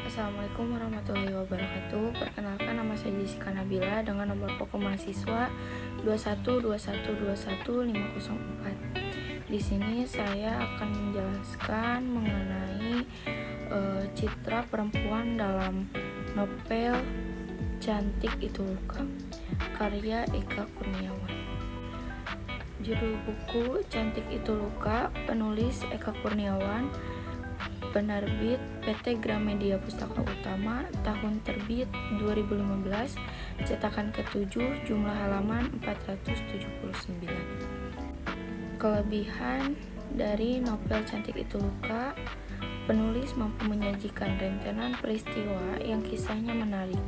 Assalamualaikum warahmatullahi wabarakatuh. Perkenalkan, nama saya Jessica Nabila dengan nomor pokok mahasiswa 212121504. Di sini saya akan menjelaskan mengenai citra perempuan dalam novel Cantik Itu Luka, karya Eka Kurniawan. Judul buku Cantik Itu Luka, penulis Eka Kurniawan, penerbit PT Gramedia Pustaka Utama, tahun terbit 2015, cetakan ke-7, jumlah halaman 479. Kelebihan dari novel Cantik Itu Luka, penulis mampu menyajikan rentetan peristiwa yang kisahnya menarik,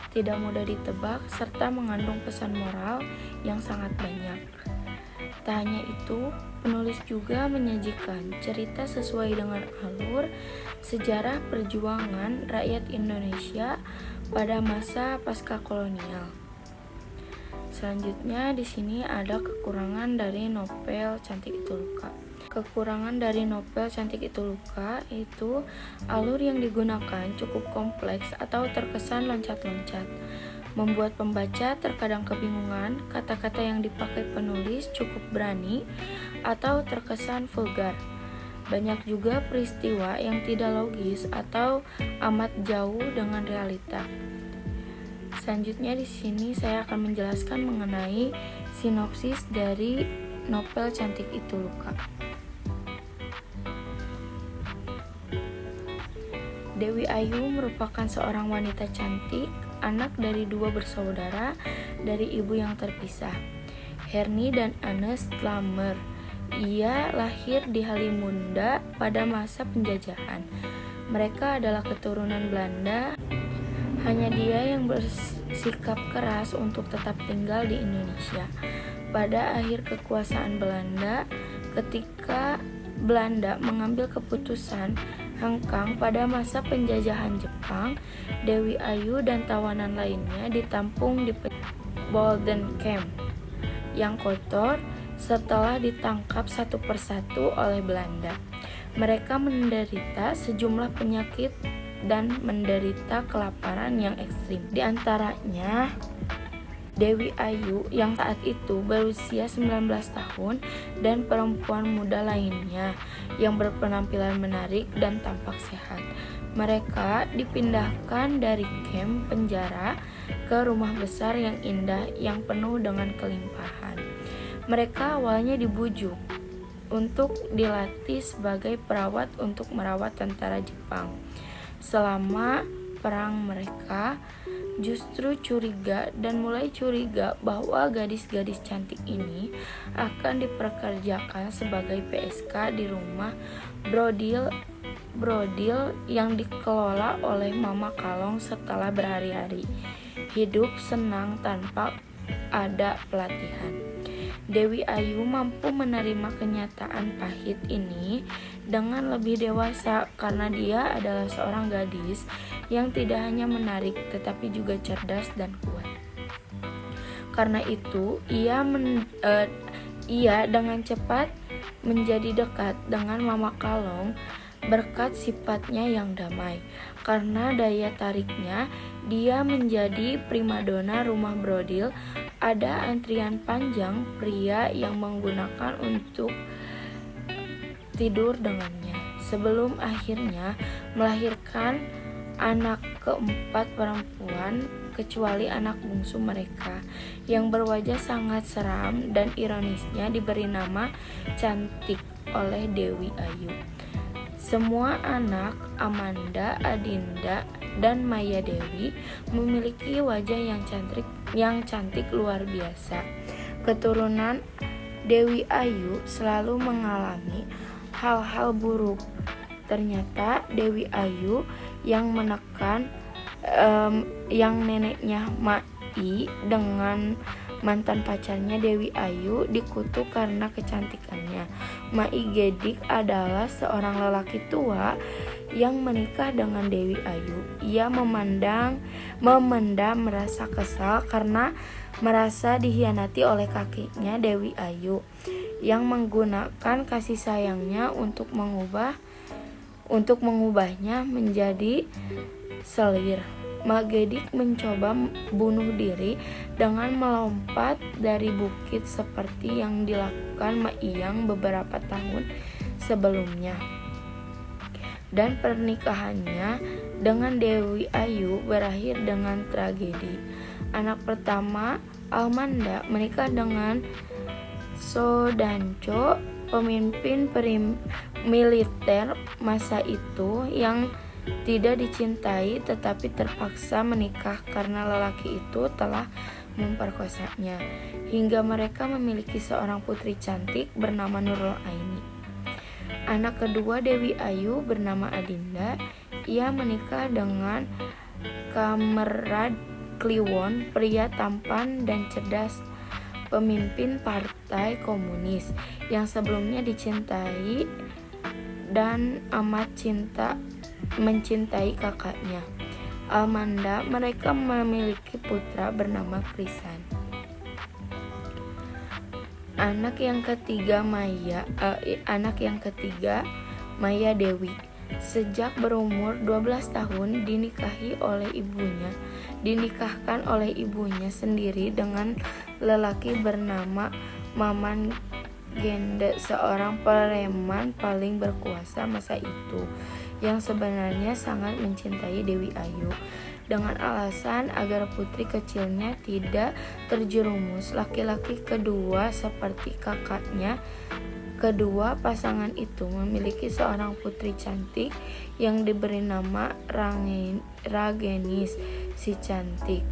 tidak mudah ditebak, serta mengandung pesan moral yang sangat banyak. Tak hanya itu, penulis juga menyajikan cerita sesuai dengan alur sejarah perjuangan rakyat Indonesia pada masa pasca kolonial. Selanjutnya di sini ada kekurangan dari novel Cantik Itu Luka. Kekurangan dari novel Cantik Itu Luka itu alur yang digunakan cukup kompleks atau terkesan loncat-loncat, membuat pembaca terkadang kebingungan. Kata-kata yang dipakai penulis cukup berani atau terkesan vulgar. Banyak juga peristiwa yang tidak logis atau amat jauh dengan realita. Selanjutnya di sini saya akan menjelaskan mengenai sinopsis dari novel Cantik Itu Luka. Dewi Ayu merupakan seorang wanita cantik, anak dari dua bersaudara dari ibu yang terpisah, Herni dan Anes Slamer. Ia lahir di Halimunda pada masa penjajahan. Mereka adalah keturunan Belanda. Hanya dia yang bersikap keras untuk tetap tinggal di Indonesia. Pada akhir kekuasaan Belanda, ketika Belanda mengambil keputusan hengkang pada masa penjajahan Jepang, Dewi Ayu dan tawanan lainnya ditampung di Bolden Camp yang kotor setelah ditangkap satu persatu oleh Belanda. Mereka menderita sejumlah penyakit dan menderita kelaparan yang ekstrim. Di antaranya Dewi Ayu yang saat itu berusia 19 tahun dan perempuan muda lainnya yang berpenampilan menarik dan tampak sehat. Mereka dipindahkan dari kamp penjara ke rumah besar yang indah yang penuh dengan kelimpahan. Mereka awalnya dibujuk untuk dilatih sebagai perawat untuk merawat tentara Jepang. Selama perang mereka justru mulai curiga bahwa gadis-gadis cantik ini akan dipekerjakan sebagai PSK di rumah brodil yang dikelola oleh Mama Kalong setelah berhari-hari hidup senang tanpa ada pelatihan. Dewi Ayu mampu menerima kenyataan pahit ini dengan lebih dewasa karena dia adalah seorang gadis yang tidak hanya menarik tetapi juga cerdas dan kuat. Karena itu, ia dengan cepat menjadi dekat dengan Mama Kalong berkat sifatnya yang damai. Karena daya tariknya, dia menjadi primadona rumah brodil. Ada antrian panjang pria yang menggunakan untuk tidur dengannya sebelum akhirnya melahirkan anak keempat perempuan kecuali anak bungsu mereka yang berwajah sangat seram dan ironisnya diberi nama Cantik oleh Dewi Ayu. Semua anak Amanda, Adinda, dan Maya Dewi memiliki wajah yang cantik luar biasa. Keturunan Dewi Ayu selalu mengalami hal-hal buruk. Ternyata Dewi Ayu yang menekan yang neneknya Mai dengan mantan pacarnya Dewi Ayu dikutuk karena kecantikannya. Mai Gedik adalah seorang lelaki tua yang menikah dengan Dewi Ayu. Ia memendam merasa kesal karena merasa dikhianati oleh kakeknya Dewi Ayu yang menggunakan kasih sayangnya untuk untuk mengubahnya menjadi selir. Magedik mencoba bunuh diri dengan melompat dari bukit seperti yang dilakukan Ma Iyang beberapa tahun sebelumnya. Dan pernikahannya dengan Dewi Ayu berakhir dengan tragedi. Anak pertama, Almanda, menikah dengan Sodanco, pemimpin militer masa itu yang tidak dicintai tetapi terpaksa menikah karena lelaki itu telah memperkosanya, hingga mereka memiliki seorang putri cantik bernama Nurul Aini. Anak kedua Dewi Ayu bernama Adinda. Ia menikah dengan Kamerad Kliwon, pria tampan dan cerdas, pemimpin partai komunis yang sebelumnya dicintai dan amat mencintai kakaknya, Almanda. Mereka memiliki putra bernama Krisan. Anak yang ketiga Maya Dewi. Sejak berumur 12 tahun dinikahkan oleh ibunya sendiri dengan lelaki bernama Maman Gende, seorang preman paling berkuasa masa itu, yang sebenarnya sangat mencintai Dewi Ayu. Dengan alasan agar putri kecilnya tidak terjerumus, laki-laki kedua seperti kakaknya, kedua pasangan itu memiliki seorang putri cantik yang diberi nama Ragenis si cantik.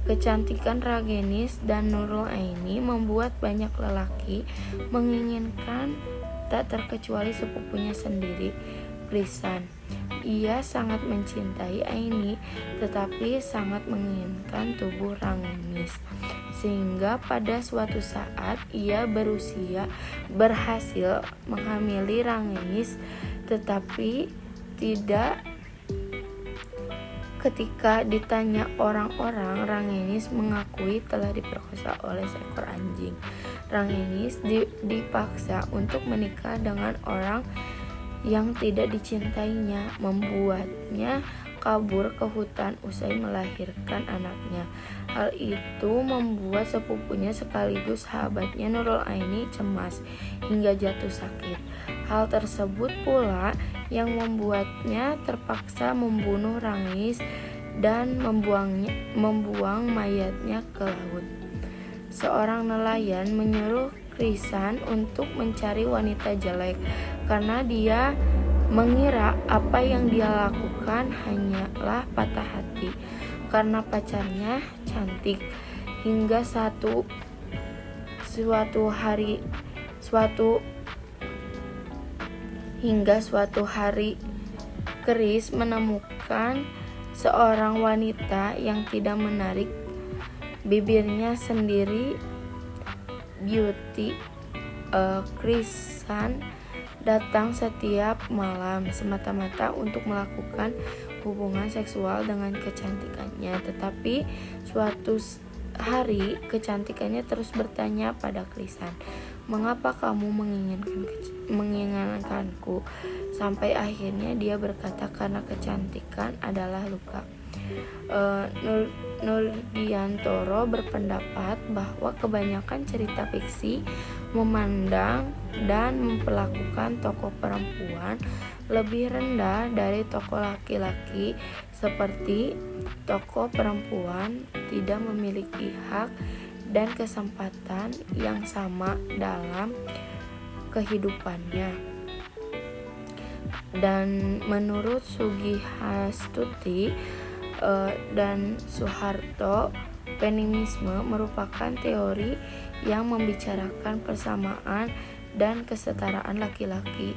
Kecantikan Ragenis dan Nurul Aini membuat banyak lelaki menginginkan, tak terkecuali sepupunya sendiri, Krisan. Ia sangat mencintai Aini tetapi sangat menginginkan tubuh Ragenis, sehingga pada suatu saat ia berhasil menghamili Ragenis, tetapi tidak. Ketika ditanya orang-orang, Ragenis mengakui telah diperkosa oleh seekor anjing. Ragenis dipaksa untuk menikah dengan orang yang tidak dicintainya, membuatnya kabur ke hutan usai melahirkan anaknya. Hal itu membuat sepupunya sekaligus sahabatnya Nurul Aini cemas hingga jatuh sakit. Hal tersebut pula yang membuatnya terpaksa membunuh Ragenis dan membuang mayatnya ke laut. Seorang nelayan menyuruh Krisan untuk mencari wanita jelek karena dia mengira apa yang dia lakukan hanyalah patah hati karena pacarnya cantik. Hingga suatu hari Kris menemukan seorang wanita yang tidak menarik, bibirnya sendiri beauty. Krisan datang setiap malam semata-mata untuk melakukan hubungan seksual dengan kecantikannya. Tetapi suatu hari kecantikannya terus bertanya pada Krisan, "Mengapa kamu menginginkanku?" Sampai akhirnya dia berkata, "Karena kecantikan adalah luka." Nurdiantoro berpendapat bahwa kebanyakan cerita fiksi memandang dan memperlakukan tokoh perempuan lebih rendah dari tokoh laki-laki, seperti tokoh perempuan tidak memiliki hak dan kesempatan yang sama dalam kehidupannya. Dan menurut Sugihastuti dan Soeharto, feminisme merupakan teori yang membicarakan persamaan dan kesetaraan laki-laki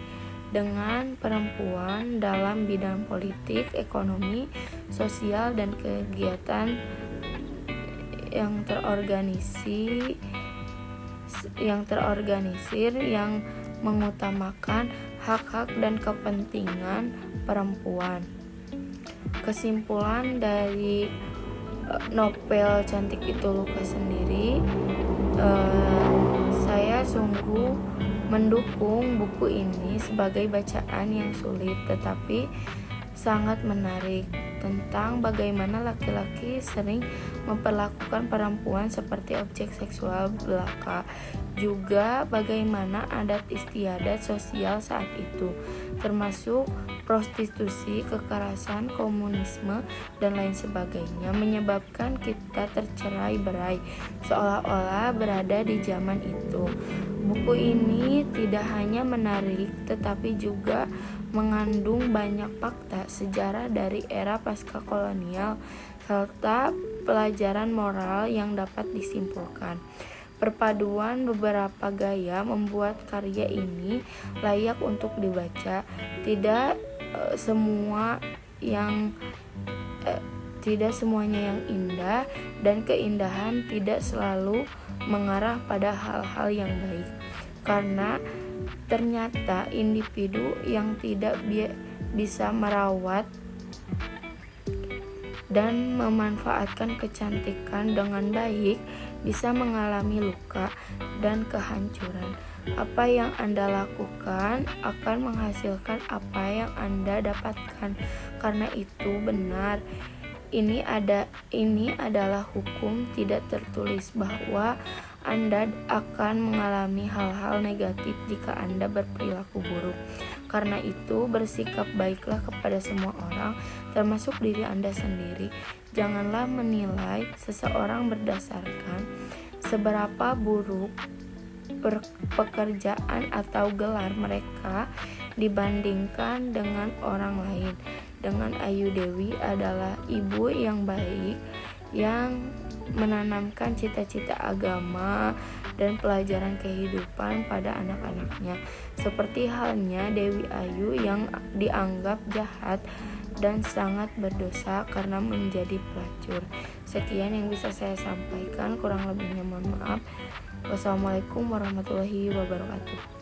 dengan perempuan dalam bidang politik, ekonomi, sosial, dan kegiatan yang terorganisir yang mengutamakan hak-hak dan kepentingan perempuan. Kesimpulan dari novel Cantik Itu Luka sendiri, saya sungguh mendukung buku ini sebagai bacaan yang sulit tetapi sangat menarik, tentang bagaimana laki-laki sering memperlakukan perempuan seperti objek seksual belaka, juga bagaimana adat istiadat sosial saat itu, termasuk prostitusi, kekerasan, komunisme, dan lain sebagainya, menyebabkan kita tercerai-berai, seolah-olah berada di zaman itu. Buku ini tidak hanya menarik, tetapi juga mengandung banyak fakta sejarah dari era pasca kolonial serta pelajaran moral yang dapat disimpulkan. Perpaduan beberapa gaya membuat karya ini layak untuk dibaca. Tidak semuanya yang indah, dan keindahan tidak selalu mengarah pada hal-hal yang baik. Karena ternyata individu yang tidak bisa merawat dan memanfaatkan kecantikan dengan baik bisa mengalami luka dan kehancuran. Apa yang Anda lakukan akan menghasilkan apa yang Anda dapatkan. Karena itu benar. Ini adalah hukum tidak tertulis bahwa Anda akan mengalami hal-hal negatif jika Anda berperilaku buruk. Karena itu, bersikap baiklah kepada semua orang, termasuk diri Anda sendiri. Janganlah menilai seseorang berdasarkan seberapa buruk pekerjaan atau gelar mereka dibandingkan dengan orang lain. Dengan Ayu Dewi adalah ibu yang baik yang menanamkan cita-cita agama dan pelajaran kehidupan pada anak-anaknya, seperti halnya Dewi Ayu yang dianggap jahat dan sangat berdosa karena menjadi pelacur. Sekian yang bisa saya sampaikan, kurang lebihnya mohon maaf. Wassalamualaikum warahmatullahi wabarakatuh.